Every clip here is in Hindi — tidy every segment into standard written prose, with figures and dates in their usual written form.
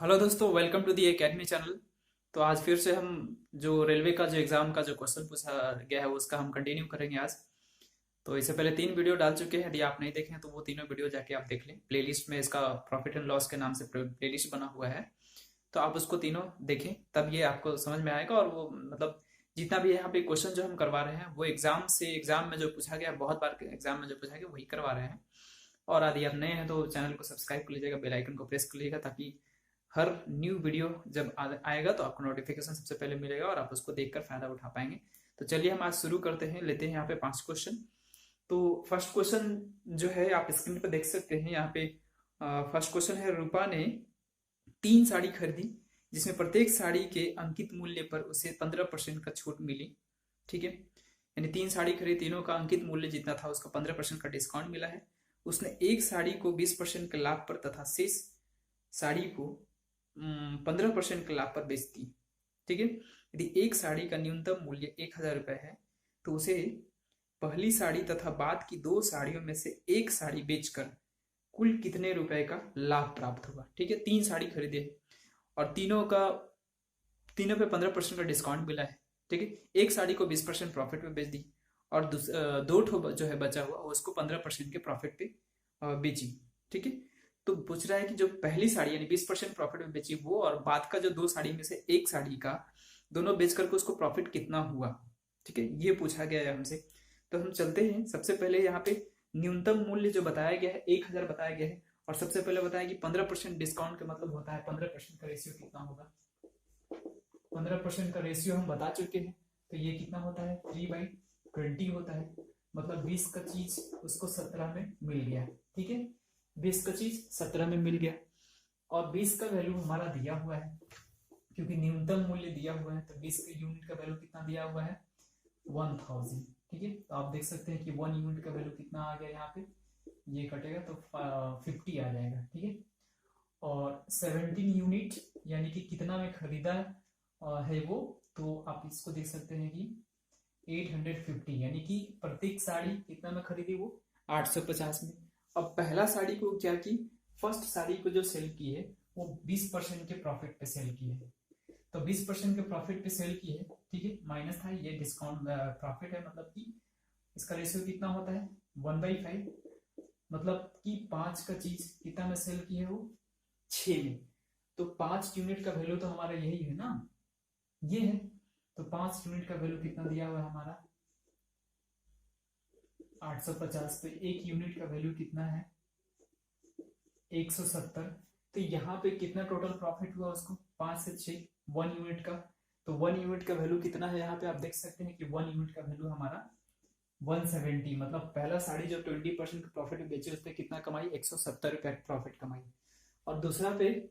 हेलो दोस्तों, welcome to the academy channel. तो आज फिर से हम जो रेलवे का जो एग्ज़ाम का जो क्वेश्चन पूछा गया है उसका हम कंटिन्यू करेंगे आज। तो इससे पहले 3 वीडियो डाल चुके हैं, यदि आप नहीं देखे हैं तो वो तीनों वीडियो जाके आप देख लें। प्लेलिस्ट में इसका प्रॉफिट एंड लॉस के नाम से प्लेलिस्ट बना हुआ है, तो आप उसको तीनों देखें, तब ये आपको समझ में आएगा। और वो मतलब जितना भी यहाँ पे क्वेश्चन जो हम करवा रहे हैं वो एग्जाम में जो पूछा गया, बहुत बार एग्जाम में जो पूछा गया वही करवा रहे हैं। और यदि आप नए हैं तो चैनल को सब्सक्राइब कर लीजिएगा, बेल आइकन को प्रेस कर लीजिएगा, ताकि हर न्यू वीडियो जब आएगा तो आपको नोटिफिकेशन सबसे पहले मिलेगा और आप उसको देखकर फायदा उठा पाएंगे। तो चलिए हम आज शुरू करते हैं, लेते हैं यहाँ पे 5 क्वेश्चन। तो फर्स्ट क्वेश्चन जो है आप स्क्रीन पर देख सकते हैं। यहाँ पे फर्स्ट क्वेश्चन है, रूपा ने 3 साड़ी खरीदी जिसमें प्रत्येक साड़ी के अंकित मूल्य पर उसे 15% का छूट मिली। ठीक है, यानी 3 साड़ी खरीदी, तीनों का अंकित मूल्य जितना था उसका 15% का डिस्काउंट मिला है। उसने एक साड़ी को 20% के लाभ पर तथा शेष साड़ी को 15% के लाभ पर बेच दी। ठीक है, यदि एक साड़ी का न्यूनतम मूल्य 1,000 रुपये है तो उसे पहली साड़ी तथा बाद की 2 साड़ियों में से एक साड़ी बेचकर कुल कितने रुपए का लाभ प्राप्त होगा। ठीक है, 3 साड़ी खरीदे हैं और तीनों पे 15% का डिस्काउंट मिला है। ठीक है, एक साड़ी को 20% प्रॉफिट में बेच दी और दो ठो जो है बचा हुआ उसको 15% के प्रॉफिट पे बेची। ठीक है, तो पूछ रहा है कि जो पहली साड़ी यानी 20% प्रॉफिट में बेची वो, और बाद का जो 2 साड़ी में से एक साड़ी का दोनों बेच करके उसको प्रॉफिट कितना हुआ। ठीक है, ये पूछा गया है हमसे। तो हम चलते हैं, सबसे पहले यहाँ पे न्यूनतम मूल्य जो बताया गया है 1,000 बताया गया है, और सबसे पहले बताया कि 15% डिस्काउंट का मतलब होता है 15% का रेशियो कितना होगा। 15% का रेशियो हम बता चुके हैं, तो ये कितना होता है 3/20 होता है। मतलब 20 का चीज उसको 17 में मिल गया। ठीक है, 20 का चीज 17 में मिल गया और 20 का वैल्यू हमारा दिया हुआ है, क्योंकि न्यूनतम मूल्य दिया हुआ है तो 20 के यूनिट का वैल्यू कितना दिया हुआ है 1000। ठीक है, तो आप देख सकते हैं कि 1 यूनिट का वैल्यू कितना आ गया, यहाँ पे ये कटेगा तो 50 आ जाएगा। ठीक है, और 17 यूनिट यानी कि कितना में खरीदा है वो, तो आप इसको देख सकते हैं कि 850, यानी कि प्रत्येक साड़ी कितना में खरीदी वो 850 में। अब पहला साड़ी को क्या की, फर्स्ट साड़ी को जो सेल की है वो 20% के प्रॉफिट पे सेल की है, तो 20% के प्रॉफिट पे सेल की है। ठीक है, माइनस था, ये डिस्काउंट प्रॉफिट है, मतलब कि इसका रेशियो कितना होता है 1/5। मतलब कि 5 का चीज कितना में सेल की है वो 6 में, तो 5 यूनिट का वैल्यू तो हमारा यही है ना, ये है। तो 5 यूनिट का वैल्यू कितना दिया हुआ है हमारा 850, तो 1 यूनिट का वैल्यू कितना है 170। तो यहाँ पे कितना टोटल प्रॉफिट हुआ उसको 5 से 6, 1 यूनिट का। तो 1 यूनिट का वैल्यू कितना है, यहाँ पे आप देख सकते हैं कि 1 यूनिट का वैल्यू हमारा 170। मतलब पहला साड़ी जो 20% प्रॉफिट में बेचे उस पर कितना कमाई 170 रुपया प्रॉफिट कमाई, और दूसरा पे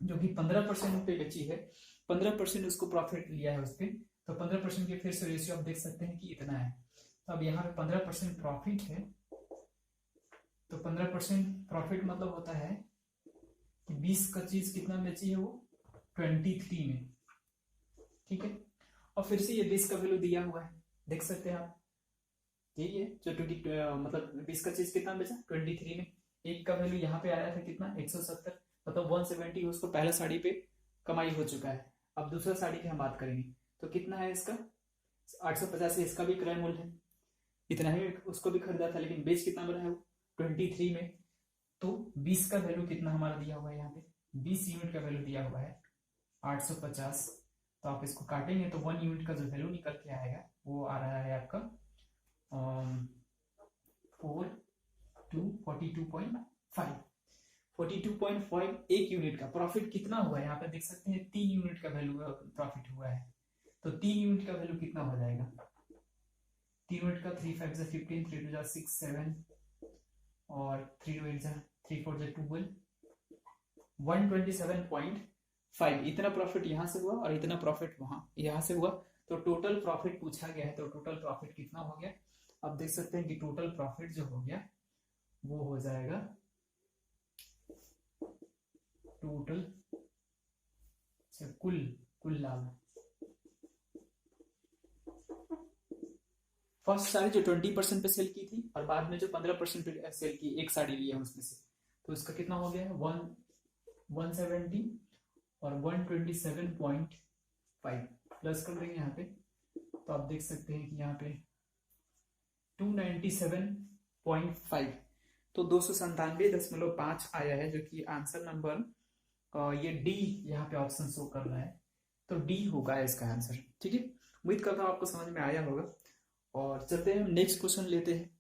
जो कि 15% पे बेची है 15% उसको प्रॉफिट लिया है उस पर, तो 15% के फिर से रेशियो आप देख सकते हैं कि इतना है। तो अब यहाँ पे 15% प्रॉफिट है, तो 15% प्रॉफिट मतलब होता है कि 20 का चीज कितना बेची है वो 23 में। ठीक है, और फिर से ये 20 का वैल्यू दिया हुआ है, देख सकते हैं आप, यही है जो 20 मतलब 20 का चीज कितना बेचा 23 में। एक का वैल्यू यहाँ पे आया था कितना 170, मतलब 170 उसको पहला साड़ी पे कमाई हो चुका है। अब दूसरा साड़ी की हम बात करेंगे तो कितना है इसका 850 से, इसका भी क्रय मूल्य है इतना ही, उसको भी खरीदा था, लेकिन बेच कितना बना है वो 23 में। तो 20 का वैल्यू कितना हमारा दिया हुआ है, यहाँ पे 20 यूनिट का वैल्यू दिया हुआ है 850। तो आप इसको काटेंगे तो 1 यूनिट का जो वैल्यू निकल के आएगा वो आ रहा है आपका 42.5। 42.5 एक यूनिट का प्रॉफिट कितना हुआ है, यहाँ पे देख सकते हैं 3 यूनिट का वैल्यू प्रॉफिट हुआ है। तो 3 यूनिट का वैल्यू कितना हो जाएगा, 3 यूनिट का 3 5 15, 3 2 6 7 और 3 2 3 4 12, 127.5 इतना प्रॉफिट यहाँ से हुआ और इतना प्रॉफिट वहां यहाँ से हुआ। तो टोटल प्रॉफिट पूछा गया है, तो टोटल प्रॉफिट कितना हो गया आप देख सकते हैं कि टोटल प्रॉफिट जो हो गया वो हो जाएगा टोटल कुल कुल लाभ। फर्स्ट साड़ी जो 20% पे सेल की थी और बाद में जो 15% पे सेल की, एक साड़ी ली है उसमें से, तो इसका कितना हो गया है 170 और 127.5 प्लस कर देंगे यहाँ पे, तो आप देख सकते हैं कि यहाँ पे 297.5, तो 297.5 आया है, जो कि आंसर नंबर ये डी यहाँ पे ऑप्शन शो कर रहा है, तो डी होगा इसका आंसर। ठीक है, उम्मीद करता हूँ आपको समझ में आया होगा। और चलते हैं हम नेक्स्ट क्वेश्चन लेते हैं।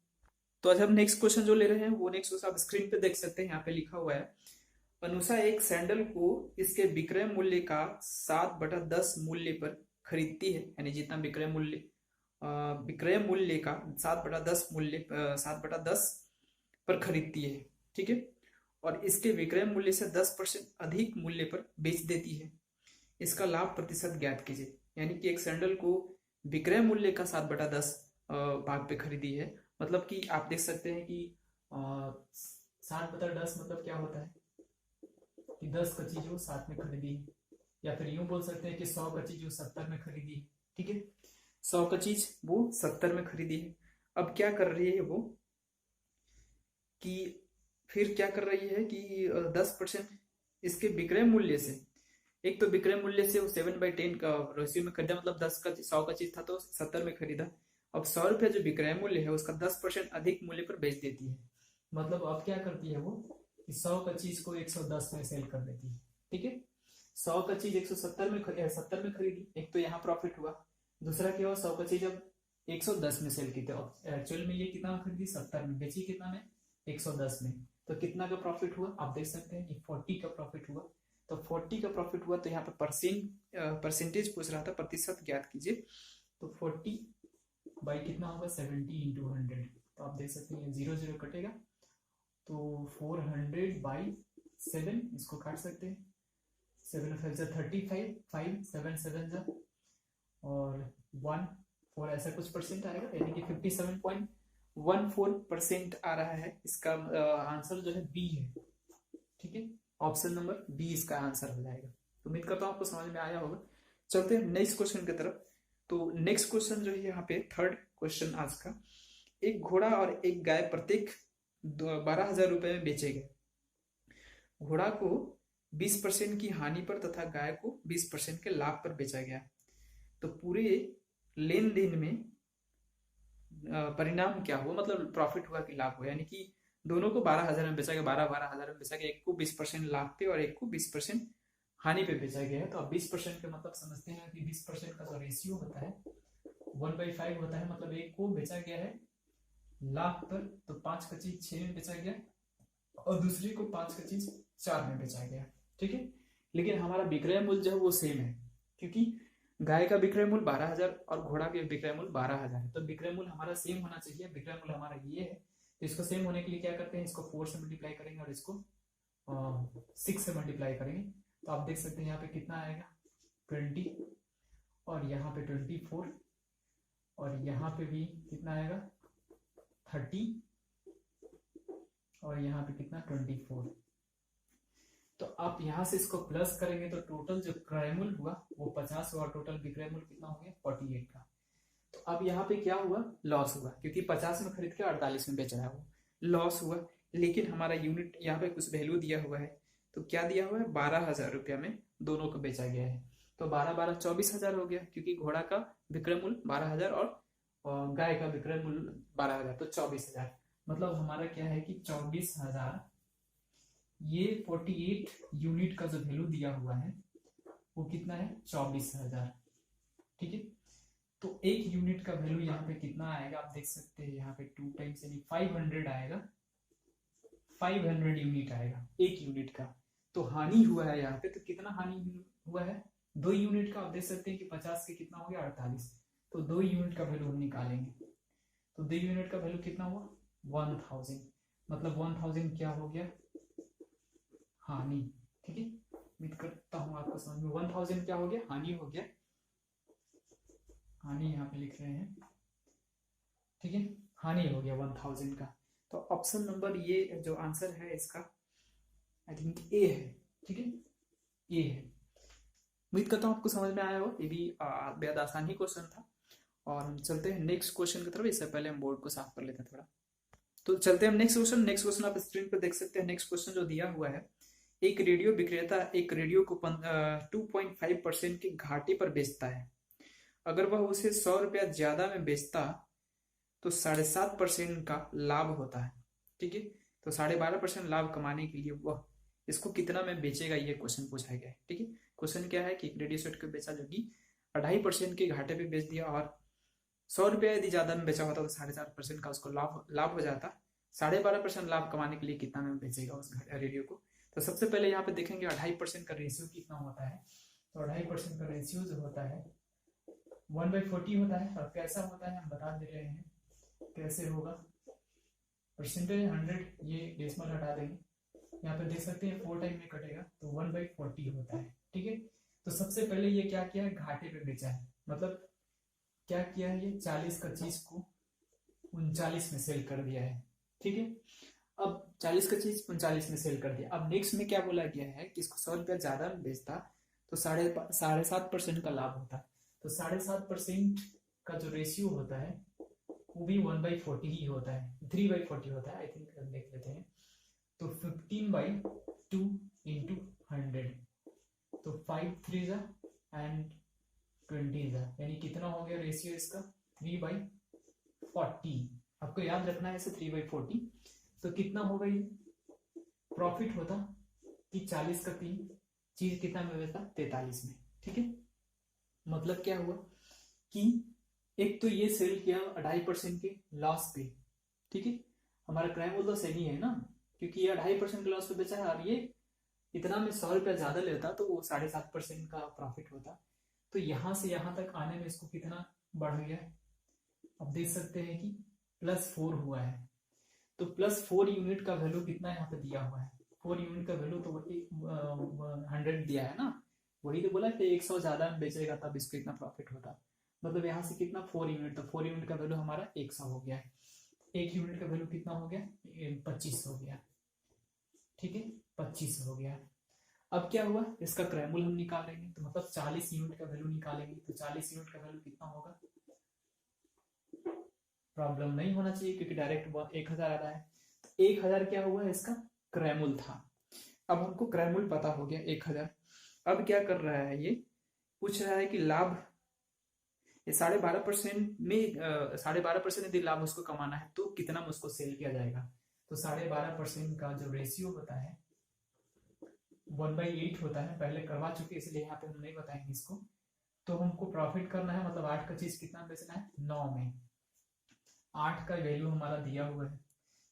तो आज हम नेक्स्ट क्वेश्चन जो ले रहे हैं वो नेक्स्ट क्वेश्चन आप स्क्रीन पे देख सकते हैं, यहाँ पे लिखा हुआ है, अनुषा एक सैंडल को इसके विक्रय मूल्य का 7/10 मूल्य पर खरीदती है, यानी जितना विक्रय मूल्य का 7/10 पर खरीदती है। ठीक है, और इसके विक्रय मूल्य से 10% अधिक मूल्य पर बेच देती है, इसका लाभ प्रतिशत ज्ञात कीजिए। यानी कि एक सैंडल को विक्रय मूल्य का 7/10 भाग पे खरीदी है, मतलब कि आप देख सकते हैं कि 7/10 मतलब क्या होता है कि 10 का चीज वो 7 में खरीदी है, या फिर यूं बोल सकते हैं कि 100 का चीज वो 70 में खरीदी है। ठीक है, 100 का चीज वो 70 में खरीदी है। अब क्या कर रही है वो कि फिर क्या कर रही है कि 10% इसके विक्रय मूल्य से, एक तो विक्रय मूल्य से वो 7/10 का रेशियो में खरीदा, मतलब 100 का चीज था तो 70 में खरीदा। अब 100 रुपया जो विक्रय मूल्य है उसका 10% अधिक मूल्य पर बेच देती है, मतलब अब क्या करती है वो कि 100 का चीज को 110 में सेल कर देती है। ठीक है, 100 का चीज 170 में खरीदी, एक तो यहाँ प्रॉफिट हुआ, दूसरा क्या हुआ 100 का चीज अब 110 में सेल की, तो एक्चुअल में ये कितना खरीदी 70 में, बेची कितना में 110 में, तो कितना का प्रॉफिट हुआ आप देख सकते हैं कि 40 का प्रॉफिट हुआ। तो 40 का प्रॉफिट हुआ, तो यहाँ पे परसेंटेज पूछ रहा था, प्रतिशत ज्ञात कीजिए, तो 40 बाई कितना होगा 70 × 100, तो आप देख सकते हैं 0 0 कटेगा, तो 400/7 इसको काट सकते हैं, 7 5 जा 35, 5 7 7 जा और 1 4 ऐसा कुछ परसेंट आएगा, यानी कि 57.14% आ रहा है। इसका आंसर जो है बी है। ठीक है, ऑप्शन नंबर बी इसका आंसर हो जाएगा। तो उम्मीद करता हूँ आपको समझ में आया होगा। चलते हैं नेक्स्ट क्वेश्चन की तरफ। तो नेक्स्ट क्वेश्चन जो है यहाँ पे थर्ड क्वेश्चन आज का, एक घोड़ा और एक गाय प्रत्येक 12,000 रुपए में बेचे गए। घोड़ा को 20% की हानि पर तथा गाय को 20% के लाभ पर बेचा गया। तो पूरे लेन देन में परिणाम क्या हुआ, मतलब प्रॉफिट हुआ कि लाभ हुआ, यानी कि दोनों को 12,000 में बेचा गया, 12,000 में बेचा गया, एक को 20% लाभ पे और एक को 20% हानि पे बेचा गया है। तो अब 20% का मतलब समझते हैं कि 20% का जो रेशियो होता है 1/5 होता है, मतलब एक को बेचा गया है लाभ पर, तो 5 का चीज 6 में बेचा गया और दूसरी को 5 का चीज 4 में बेचा गया। ठीक है, लेकिन हमारा विक्रय मूल्य जो है वो सेम है, क्योंकि गाय का विक्रय मूल्य 12,000 और घोड़ा के विक्रय मूल्य 12,000 है, तो विक्रय मूल्य हमारा सेम होना चाहिए। विक्रय मूल्य हमारा ये है, तो इसको सेम होने के लिए क्या करते हैं, इसको 4 से मल्टीप्लाई करेंगे और इसको 6 से मल्टीप्लाई करेंगे, तो आप देख सकते हैं यहाँ पे कितना आएगा 20 और यहाँ पे 24 और यहाँ पे भी कितना आएगा 30 और यहाँ पे कितना 24। तो आप यहाँ से इसको प्लस करेंगे तो टोटल जो क्रय मूल्य हुआ वो 50 हुआ, टोटल विक्रय मूल्य कितना हो गया 48 का। तो अब यहाँ पे क्या हुआ, लॉस हुआ, क्योंकि 50 में खरीद के 48 में बेच रहा है वो, लॉस हुआ। लेकिन हमारा यूनिट यहाँ पे कुछ वैल्यू दिया हुआ है, तो क्या दिया हुआ है 12,000 रुपया में दोनों को बेचा गया है, तो 12 12 24,000 हो गया, क्योंकि घोड़ा का विक्रय मूल्य 12,000 और गाय का विक्रय मूल्य 12,000, तो 24,000। मतलब हमारा क्या है कि 24,000, ये 48 यूनिट का जो वैल्यू दिया हुआ है वो कितना है 24,000। ठीक है, तो एक यूनिट का वैल्यू यहाँ पे कितना आएगा आप देख सकते हैं, यहाँ पे 2 टाइम्स यानी 500 आएगा, 500 यूनिट आएगा एक यूनिट का। तो हानि हुआ है यहाँ पे, तो कितना हानि हुआ है 2 यूनिट का, आप देख सकते हैं कि 50 के कितना हो गया 48, तो 2 यूनिट का वैल्यू हम निकालेंगे, तो 2 यूनिट का वैल्यू कितना हुआ 1000, मतलब 1000 क्या हो गया हानि। ठीक है, उम्मीद करता हूँ आपको समझ में, 1000 क्या हो गया हानि हो गया, हानि यहाँ पे लिख रहे हैं। ठीक है, हानि हो गया 1000 का। तो ऑप्शन नंबर ये जो आंसर है इसका आई थिंक ए है। ठीक है, ए है। उम्मीद करता हूँ आपको समझ में आया हो, ये भी बेहद आसान ही क्वेश्चन था। और हम चलते हैं नेक्स्ट क्वेश्चन की तरफ, इससे पहले हम बोर्ड को साफ कर लेते हैं थोड़ा। तो चलते हैं हम नेक्स्ट क्वेश्चन आप स्क्रीन पर देख सकते हैं। नेक्स्ट क्वेश्चन जो दिया हुआ है एक रेडियो विक्रेता एक रेडियो को 2.5% के घाटे पर बेचता है। अगर वह उसे 100 रुपया ज्यादा में बेचता तो 7.5% का लाभ होता है। ठीक है, तो 12.5% लाभ कमाने के लिए वह इसको कितना में बेचेगा, ये क्वेश्चन पूछा गया है। ठीक है, क्वेश्चन क्या है कि एक रेडियो सेट को बेचा जो कि 2.5% के घाटे पे बेच दिया, और 100 रुपया यदि ज्यादा में बेचा होता तो 4.5% का उसको लाभ हो जाता। 12.5% लाभ कमाने के लिए कितना में बेचेगा उस रेडियो को। तो सबसे पहले यहाँ पे देखेंगे 2.5% का रेशियो कितना होता है। तो 2.5% का रेशियो जो होता है 1/40 होता है। और कैसा होता है हम बता दे रहे हैं कैसे होगा। परसेंटेज 100, ये डेसिमल हटा देंगे, यहाँ पे देख सकते हैं 4 टाइम में कटेगा तो 1/40 होता है। ठीक है, तो सबसे पहले ये क्या किया है, घाटे पे बेचा है। मतलब क्या किया है, ये 40 का चीज को 39 में सेल कर दिया है। ठीक है, अब 40 का चीज 39 में सेल कर दिया। अब नेक्स्ट में क्या बोला गया है कि इसको 100 रुपया ज्यादा में बेचता तो 7.5% का लाभ होता। तो 7.5% का जो रेशियो होता है वो भी 1/40 ही होता है, 3/40 होता है आई थिंक, देख लेते हैं। तो 15/2 इंटू 100, तो 5 3 एंड 20, यानी कितना हो गया रेशियो इसका 3/40। आपको याद रखना है इसे 3/40। तो कितना होगा ये प्रॉफिट होता कि 40 का 3 चीज कितना में बेचता 43 में। ठीक है, मतलब क्या हुआ कि एक तो ये सेल किया 2.5% के लॉस पे। ठीक है, हमारा क्राइम वो तो सही है ना, क्योंकि ये 2.5% के लॉस पे बेचा है, और ये इतना में 100 रुपया ज्यादा लेता तो वो 7.5% का प्रॉफिट होता। तो यहां से यहां तक आने में इसको कितना बढ़ गया, अब देख सकते हैं कि +4 हुआ है। तो +4 यूनिट का वैल्यू कितना यहाँ पे दिया हुआ है, 4 यूनिट का वैल्यू तो 100 दिया है ना, वही तो बोला कि 100 ज्यादा बेचेगा तब इसको इतना प्रॉफिट होता। मतलब यहाँ से कितना 4 यूनिट, तो 4 यूनिट का वैल्यू हमारा 100 हो गया है। 1 यूनिट का वैल्यू कितना हो गया 25 हो गया। ठीक है, 25 हो गया। अब क्या हुआ, इसका क्रैमूल हम निकालेंगे, तो मतलब 40 यूनिट का वैल्यू निकालेंगे। तो 40 यूनिट का वैल्यू कितना होगा, प्रॉब्लम नहीं होना चाहिए क्योंकि डायरेक्ट 1000 आ रहा है। तो 1000 क्या हुआ, इसका क्रैमूल था। अब हमको क्रैमूल पता हो गया 1000। अब क्या कर रहा है, ये पूछ रहा है कि लाभ, ये 12.5% में 12.5% यदि लाभ उसको कमाना है तो कितना में उसको सेल किया जाएगा। तो 12.5% का जो रेशियो होता है 1/8 होता है, पहले करवा चुके इसलिए यहाँ पे हम नहीं बताएंगे इसको। तो हमको प्रॉफिट करना है, मतलब 8 का चीज कितना बेचना है 9 में। 8 का वैल्यू हमारा दिया हुआ है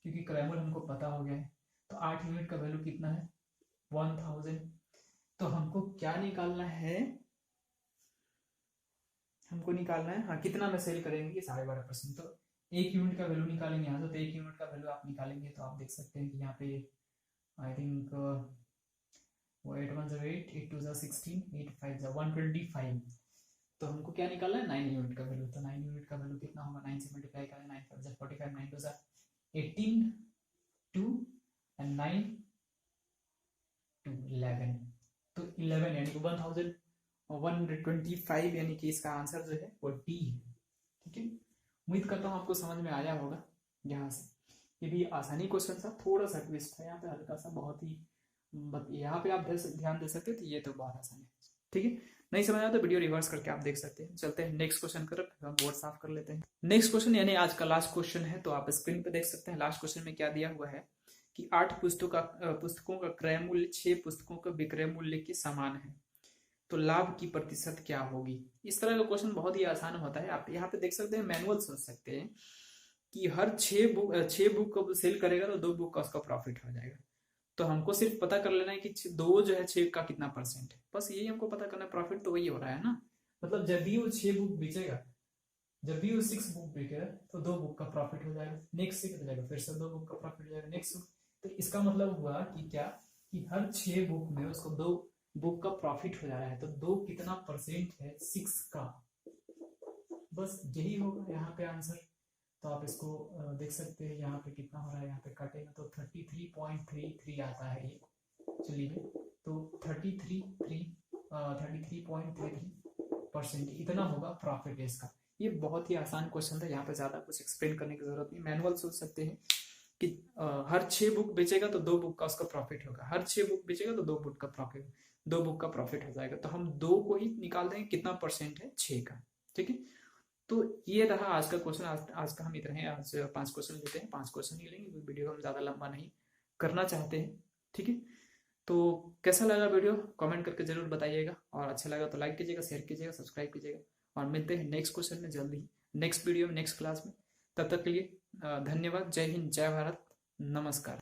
क्योंकि क्रैमर हमको पता हो गया है। तो 8 यूनिट का वैल्यू कितना है 1000। तो हमको क्या निकालना है, हमको निकालना है हाँ कितना में सेल करेंगे 12.5%। तो 1 यूनिट का वैल्यू निकालेंगे यहाँ से। तो 1 यूनिट का वैल्यू आप निकालेंगे तो आप देख सकते हैं कि यहाँ पे आई थिंक 8 1 8 8 2 16 8 5 125। तो हमको क्या निकालना है 9 यूनिट का वैल्यू। तो 9 यूनिट का वैल्यू कितना होगा, 9 से मल्टीप्लाई करें, 9 5 45 9 2 18 2 एंड 9 2 11। तो 11 यानी कि 1125, यानी कि इसका आंसर जो है वो डी है। ठीक है, उम्मीद करता हूँ आपको समझ में आया होगा। यहाँ से ये भी आसानी क्वेश्चन था, थोड़ा सा ट्विस्ट है यहाँ पे हल्का सा, बहुत ही यहाँ पे आप ध्यान दे सकते हैं। तो ये तो बहुत आसान है। ठीक है, नहीं समझ आया तो वीडियो रिवर्स करके आप देख सकते हैं। चलते हैं नेक्स्ट क्वेश्चन की तरफ, हम बोर्ड साफ कर लेते हैं। नेक्स्ट क्वेश्चन यानी आज का लास्ट क्वेश्चन है, तो आप स्क्रीन पे देख सकते हैं। लास्ट क्वेश्चन में क्या दिया हुआ है कि 8 पुस्तकों का क्रय मूल्य 6 पुस्तकों का विक्रय मूल्य के समान है, तो लाभ की प्रतिशत क्या होगी। इस तरह का क्वेश्चन बहुत ही आसान होता है। आप यहाँ पे देख सकते हैं, मैनुअल सोच सकते हैं कि हर 6 बुक को सेल करेगा तो 2 बुक का उसका प्रॉफिट हो जाएगा। तो हमको सिर्फ पता कर लेना है कि 2 जो है 6 का कितना परसेंट है, बस यही हमको पता करना है। प्रॉफिट तो वही हो रहा है ना, मतलब जब भी वो 6 बुक बेचेगा, जब भी वो 6 बुक बेचेगा तो 2 बुक का प्रॉफिट हो जाएगा। नेक्स्ट 6 जाएगा, फिर से 2 बुक का प्रॉफिट हो जाएगा नेक्स्ट। तो इसका मतलब हुआ कि क्या कि हर 6 बुक में उसको 2 बुक का प्रॉफिट हो जा रहा है। तो 2 कितना परसेंट है 6 का, बस यही होगा यहाँ पे आंसर। तो आप इसको देख सकते हैं यहाँ पे कितना हो रहा है, यहाँ पे काटेगा तो 33.33 आता है ये। चलिए, तो 33.33% इतना होगा प्रॉफिट इसका। ये बहुत ही आसान क्वेश्चन था, यहाँ पे ज्यादा कुछ एक्सप्लेन करने की जरूरत नहीं, मैनुअल सोच सकते हैं कि हर 6 बुक बेचेगा तो 2 बुक का उसका प्रॉफिट होगा, हर 6 बुक बेचेगा तो 2 बुक का प्रॉफिट, 2 बुक का प्रॉफिट हो जाएगा। तो हम 2 को ही निकाल देंगे, कितना परसेंट है 6 का। ठीक है, तो ये रहा आज का क्वेश्चन। आज का हम इतना है, आज 5 क्वेश्चन लेते हैं, 5 क्वेश्चन ही लेंगे, वीडियो हम ज़्यादा लंबा नहीं करना चाहते हैं। ठीक है, तो कैसा लगा वीडियो कमेंट करके जरूर बताइएगा, और अच्छा लगा तो लाइक कीजिएगा, शेयर कीजिएगा, सब्सक्राइब कीजिएगा, और मिलते हैं नेक्स्ट क्वेश्चन में जल्दी, नेक्स्ट वीडियो में, नेक्स्ट क्लास में। तब तक के लिए धन्यवाद। जय हिंद, जय भारत, नमस्कार।